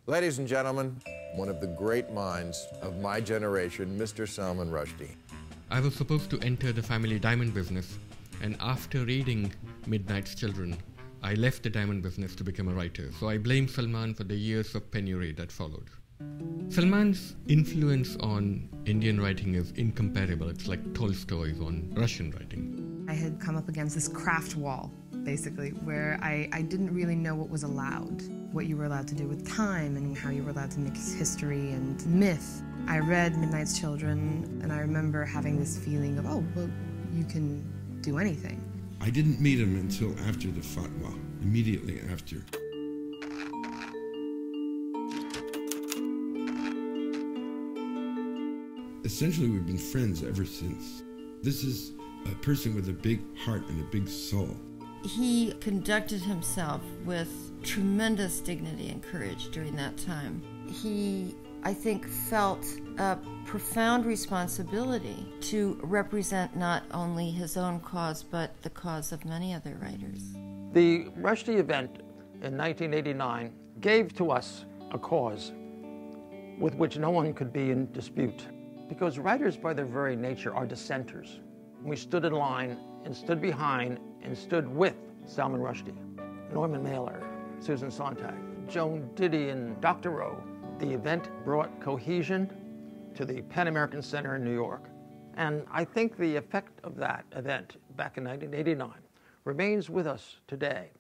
Ladies and gentlemen, one of the great minds of my generation, Mr. Salman Rushdie. I was supposed to enter the family diamond business, and after reading Midnight's Children, I left the diamond business to become a writer. So I blame Salman for the years of penury that followed. Salman's influence on Indian writing is incomparable. It's like Tolstoy's on Russian writing. I had come up against this craft wall, basically, where I didn't really know what was allowed, what you were allowed to do with time and how you were allowed to mix history and myth. I read Midnight's Children, and I remember having this feeling of, oh, well, you can do anything. I didn't meet him until after the fatwa, immediately after. Essentially, we've been friends ever since. This is a person with a big heart and a big soul. He conducted himself with tremendous dignity and courage during that time. He, I think, felt a profound responsibility to represent not only his own cause, but the cause of many other writers. The Rushdie event in 1989 gave to us a cause with which no one could be in dispute. Because writers, by their very nature, are dissenters. We stood in line and stood behind and stood with Salman Rushdie, Norman Mailer, Susan Sontag, Joan Didion, and Dr. Rowe. The event brought cohesion to the Pan American Center in New York. And I think the effect of that event back in 1989 remains with us today.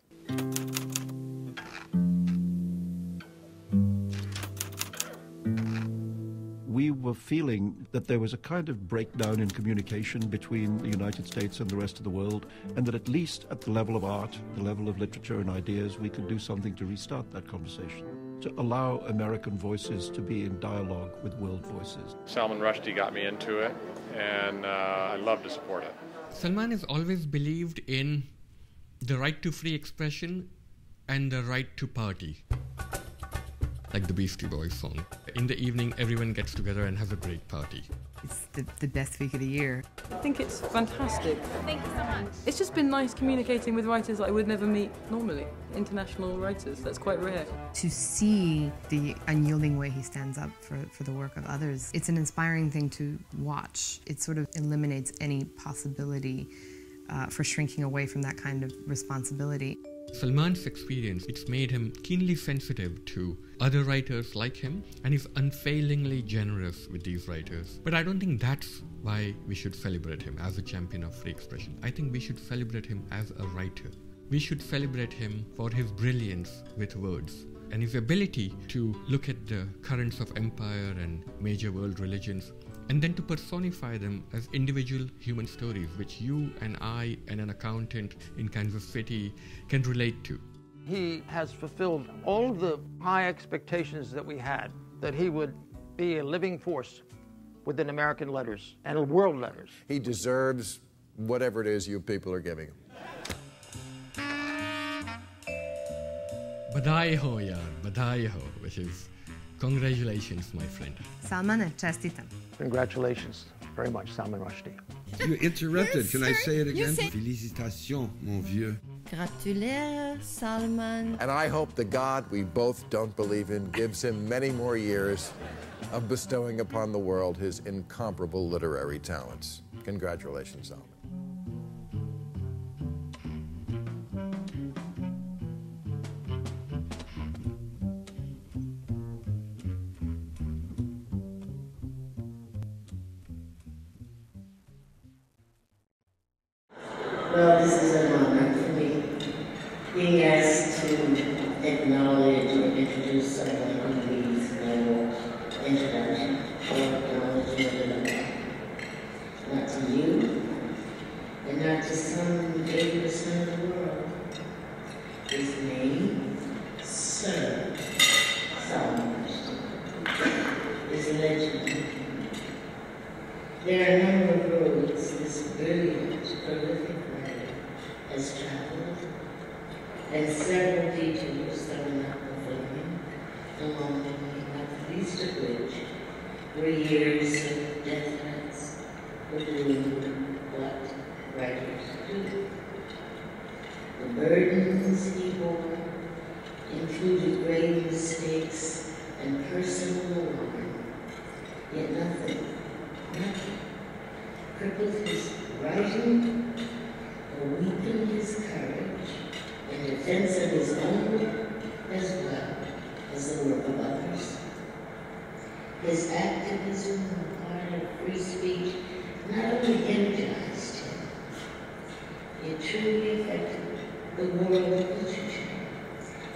We were feeling that there was a kind of breakdown in communication between the United States and the rest of the world, and that at least at the level of art, the level of literature and ideas, we could do something to restart that conversation, to allow American voices to be in dialogue with world voices. Salman Rushdie got me into it, and I love to support it. Salman has always believed in the right to free expression and the right to party. Like the Beastie Boys song. In the evening, everyone gets together and has a great party. It's the best week of the year. I think it's fantastic. Thank you so much. It's just been nice communicating with writers that I would never meet normally. International writers, that's quite rare. To see the unyielding way he stands up for the work of others, it's an inspiring thing to watch. It sort of eliminates any possibility for shrinking away from that kind of responsibility. Salman's experience, it's made him keenly sensitive to other writers like him, and he's unfailingly generous with these writers. But I don't think that's why we should celebrate him as a champion of free expression. I think we should celebrate him as a writer. We should celebrate him for his brilliance with words and his ability to look at the currents of empire and major world religions and then to personify them as individual human stories which you and I and an accountant in Kansas City can relate to. He has fulfilled all of the high expectations that we had, that he would be a living force within American letters and world letters. He deserves whatever it is you people are giving him. Badai ho yaar, badai ho, which is congratulations, my friend. Salman, čestitam. Congratulations very much, Salman Rushdie. You interrupted. Can I say it again? Félicitations, mon vieux. Gratulaire, Salman. And I hope the God we both don't believe in gives him many more years of bestowing upon the world his incomparable literary talents. Congratulations, Salman. Well, this is an honor for me, being asked to acknowledge or introduce someone who needs no introduction or acknowledgement at all. Not to you, and not to some 80% of the world. His name, Sir Salman Rushdie, is legendary. There are a number of roads this brilliant, prolific writer has traveled, and several detours that were not before him along the way, not the least of which were years of death threats for doing what writers do. The burdens he bore included grave mistakes and personal alarm. Yet nothing crippled his writing or weakened his courage in defense of his own as well as the work of others. His activism on the part of free speech not only energized him, it truly affected the world of literature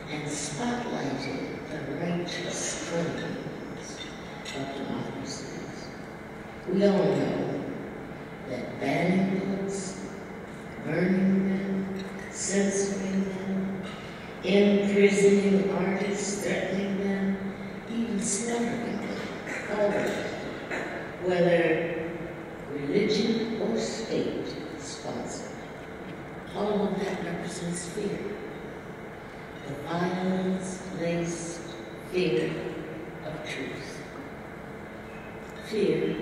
and spotlighted the righteous claims of democracies. We all know that banning books, burning them, censoring them, imprisoning artists, threatening them, even slaughtering them, all of that, whether religion or state sponsored, all of that represents fear. The violence-laced fear of truth. Fear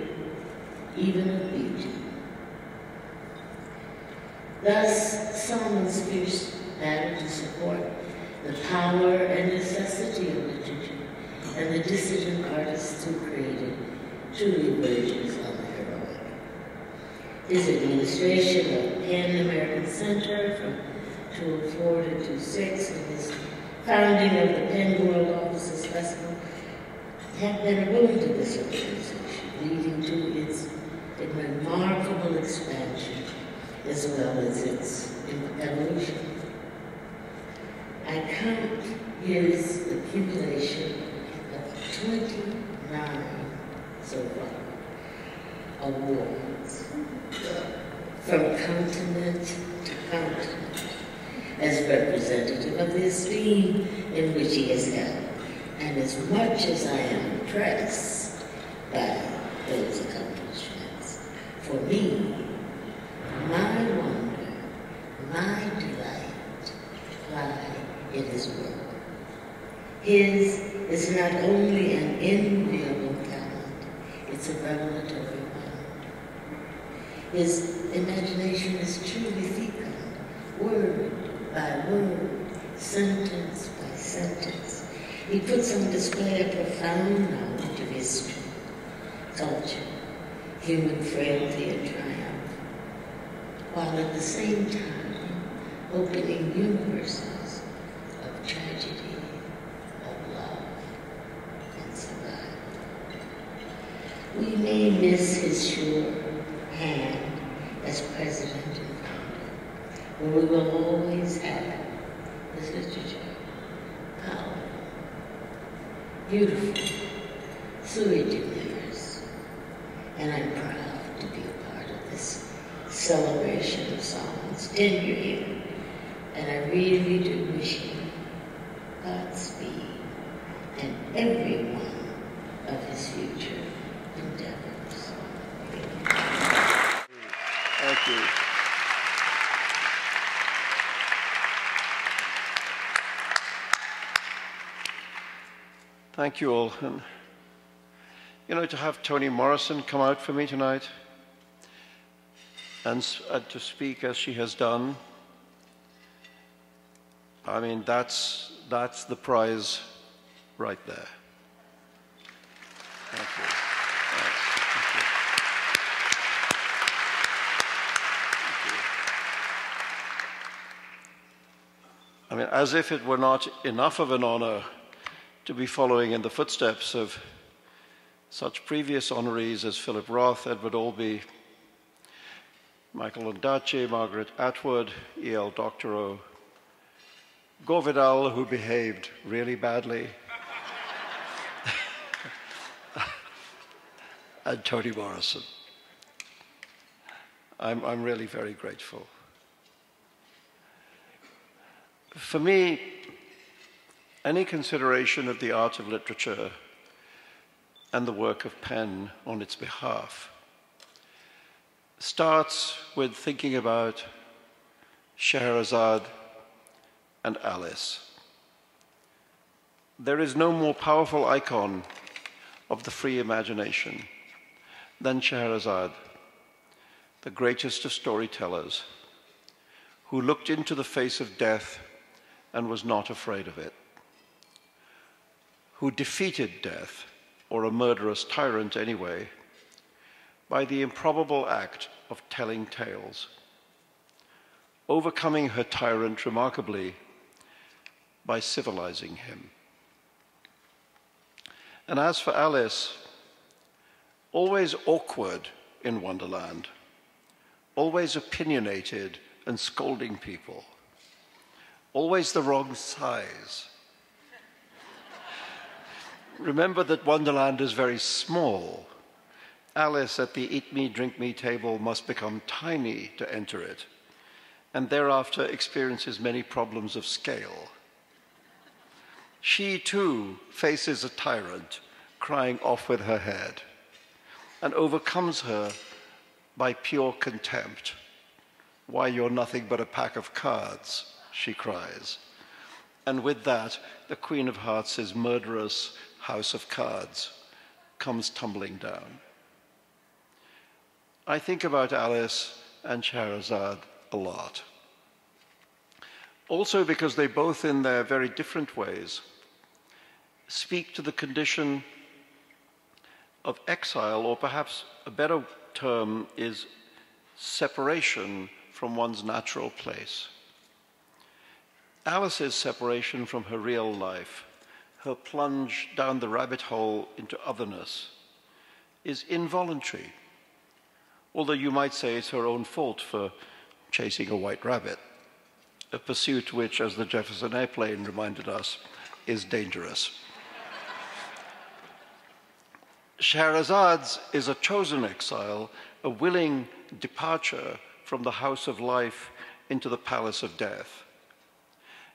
even of beauty. Thus, Salman's fierce battle to support the power and necessity of literature and the dissident artists who created truly verges on the heroic. His administration of Penn American Center from 2004 to 2006 and his founding of the Penn World Offices Festival have been a boon to this organization, leading to its remarkable expansion as well as its evolution. I count his accumulation of 29 so far awards from continent to continent as representative of the esteem in which he is held. And as much as I am impressed by those accomplishments, for me, my wonder, my delight lie in his work. His is not only an enviable talent, it's a revelatory one. His imagination is truly fecund, word by word, sentence by sentence. He puts on display a profound knowledge of history, culture, human frailty and triumph, while at the same time opening universes of tragedy, of love, and survival. We may miss his sure hand as president and founder, but we will always have this literature, powerful, beautiful, sui generis, and I'm proud to be a part of this celebration of Salman's tenure here, and I really do wish him Godspeed and every one of his future endeavors. Thank you. Thank you all. And, you know, to have Toni Morrison come out for me tonight and to speak as she has done, I mean, that's the prize right there. Thank you. Thank you. I mean, as if it were not enough of an honor to be following in the footsteps of such previous honorees as Philip Roth, Edward Albee, Michael Ondaatje, Margaret Atwood, E.L. Doctorow, Gore Vidal, who behaved really badly, and Toni Morrison. I'm really very grateful. For me, any consideration of the art of literature and the work of Penn on its behalf starts with thinking about Scheherazade and Alice. There is no more powerful icon of the free imagination than Scheherazade, the greatest of storytellers, who looked into the face of death and was not afraid of it, who defeated death, or a murderous tyrant anyway, by the improbable act of telling tales, overcoming her tyrant remarkably by civilizing him. And as for Alice, always awkward in Wonderland, always opinionated and scolding people, always the wrong size. Remember that Wonderland is very small. Alice at the eat me, drink me table must become tiny to enter it, and thereafter experiences many problems of scale. She too faces a tyrant crying off with her head and overcomes her by pure contempt. Why, you're nothing but a pack of cards, she cries. And with that, the Queen of Hearts' murderous house of cards comes tumbling down. I think about Alice and Scheherazade a lot. Also because they both, in their very different ways, speak to the condition of exile, or perhaps a better term is separation from one's natural place. Alice's separation from her real life, her plunge down the rabbit hole into otherness, is involuntary, although you might say it's her own fault for chasing a white rabbit, a pursuit which, as the Jefferson Airplane reminded us, is dangerous. Scheherazade's is a chosen exile, a willing departure from the house of life into the palace of death,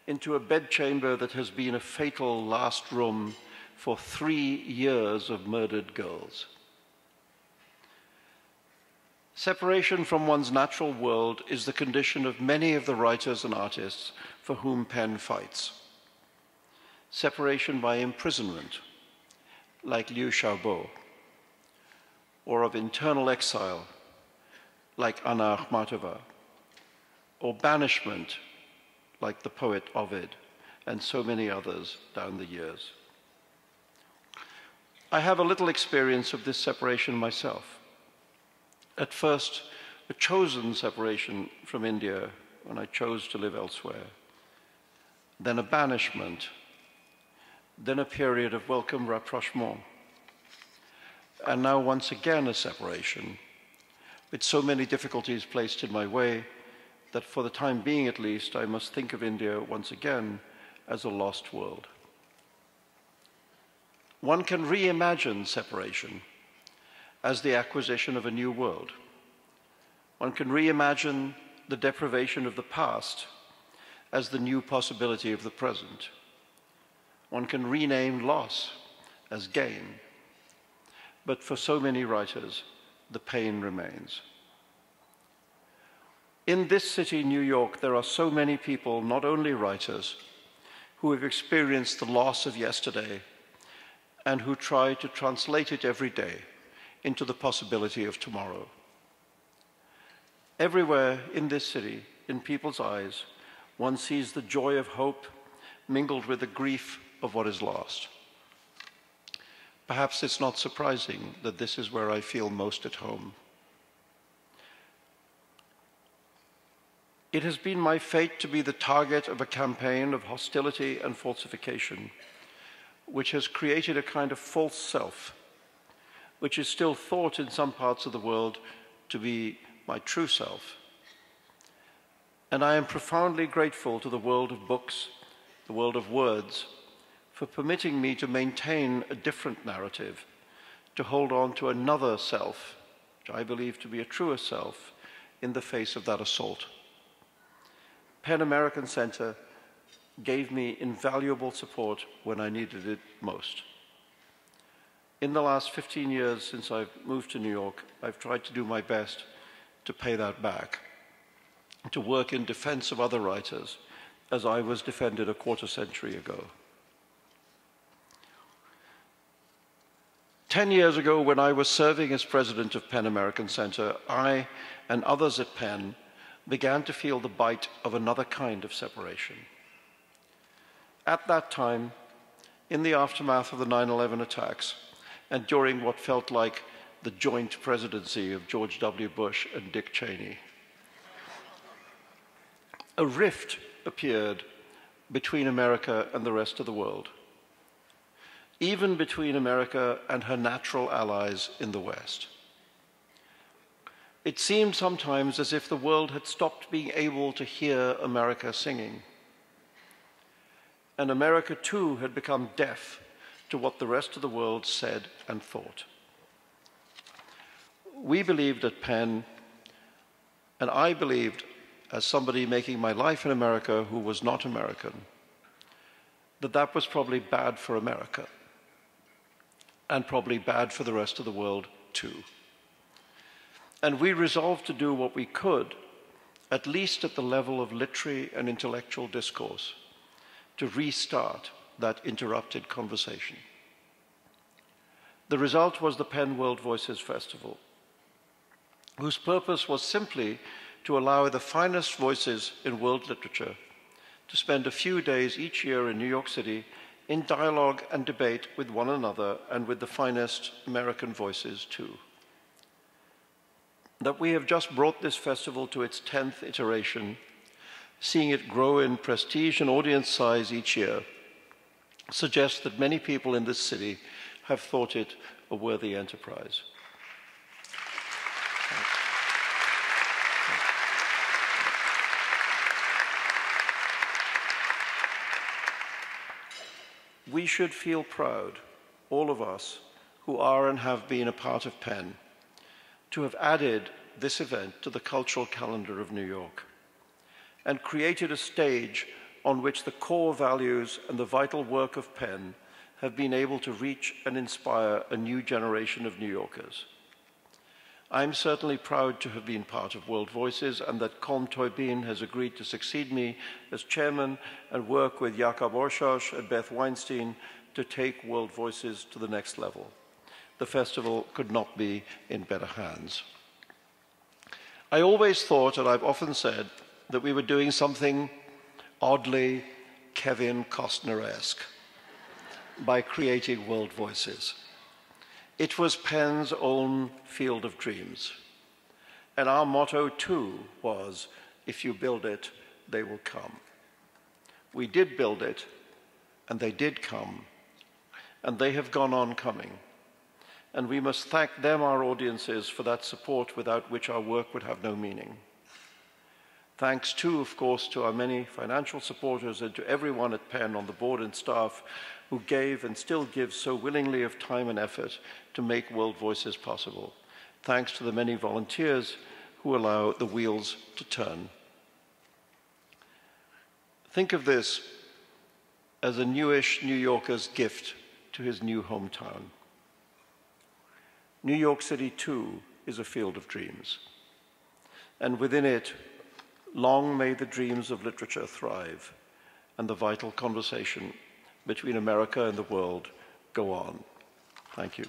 into a bedchamber that has been a fatal last room for 3 years of murdered girls. Separation from one's natural world is the condition of many of the writers and artists for whom pen fights. Separation by imprisonment, like Liu Xiaobo, or of internal exile, like Anna Akhmatova, or banishment, like the poet Ovid, and so many others down the years. I have a little experience of this separation myself. At first, a chosen separation from India when I chose to live elsewhere, then a banishment, then a period of welcome rapprochement, and now once again a separation, with so many difficulties placed in my way that for the time being at least, I must think of India once again as a lost world. One can reimagine separation as the acquisition of a new world. One can reimagine the deprivation of the past as the new possibility of the present. One can rename loss as gain. But for so many writers, the pain remains. In this city, New York, there are so many people, not only writers, who have experienced the loss of yesterday and who try to translate it every day into the possibility of tomorrow. Everywhere in this city, in people's eyes, one sees the joy of hope mingled with the grief of what is lost. Perhaps it's not surprising that this is where I feel most at home. It has been my fate to be the target of a campaign of hostility and falsification, which has created a kind of false self, which is still thought in some parts of the world to be my true self. And I am profoundly grateful to the world of books, the world of words, for permitting me to maintain a different narrative, to hold on to another self, which I believe to be a truer self, in the face of that assault. PEN American Center gave me invaluable support when I needed it most. In the last 15 years since I've moved to New York, I've tried to do my best to pay that back, to work in defense of other writers, as I was defended a quarter century ago. 10 years ago, when I was serving as president of PEN American Center, I and others at PEN began to feel the bite of another kind of separation. At that time, in the aftermath of the 9/11 attacks and during what felt like the joint presidency of George W. Bush and Dick Cheney. A rift appeared between America and the rest of the world, even between America and her natural allies in the West. It seemed sometimes as if the world had stopped being able to hear America singing. And America, too, had become deaf to what the rest of the world said and thought. We believed at Penn, and I believed, as somebody making my life in America who was not American, that that was probably bad for America, and probably bad for the rest of the world, too. And we resolved to do what we could, at least at the level of literary and intellectual discourse, to restart that interrupted conversation. The result was the Penn World Voices Festival, whose purpose was simply to allow the finest voices in world literature to spend a few days each year in New York City in dialogue and debate with one another and with the finest American voices, too. That we have just brought this festival to its 10th iteration, seeing it grow in prestige and audience size each year, suggests that many people in this city have thought it a worthy enterprise. We should feel proud, all of us who are and have been a part of Penn, to have added this event to the cultural calendar of New York and created a stage on which the core values and the vital work of Penn have been able to reach and inspire a new generation of New Yorkers. I'm certainly proud to have been part of World Voices and that Colm Tóibín has agreed to succeed me as chairman and work with Jakob Orshosh and Beth Weinstein to take World Voices to the next level. The festival could not be in better hands. I always thought, and I've often said, that we were doing something oddly Kevin Costner-esque by creating World Voices. It was Penn's own field of dreams. And our motto, too, was, if you build it, they will come. We did build it, and they did come, and they have gone on coming. And we must thank them, our audiences, for that support without which our work would have no meaning. Thanks too, of course, to our many financial supporters and to everyone at Penn on the board and staff who gave and still give so willingly of time and effort to make World Voices possible. Thanks to the many volunteers who allow the wheels to turn. Think of this as a newish New Yorker's gift to his new hometown. New York City, too, is a field of dreams. And within it, long may the dreams of literature thrive and the vital conversation between America and the world go on. Thank you.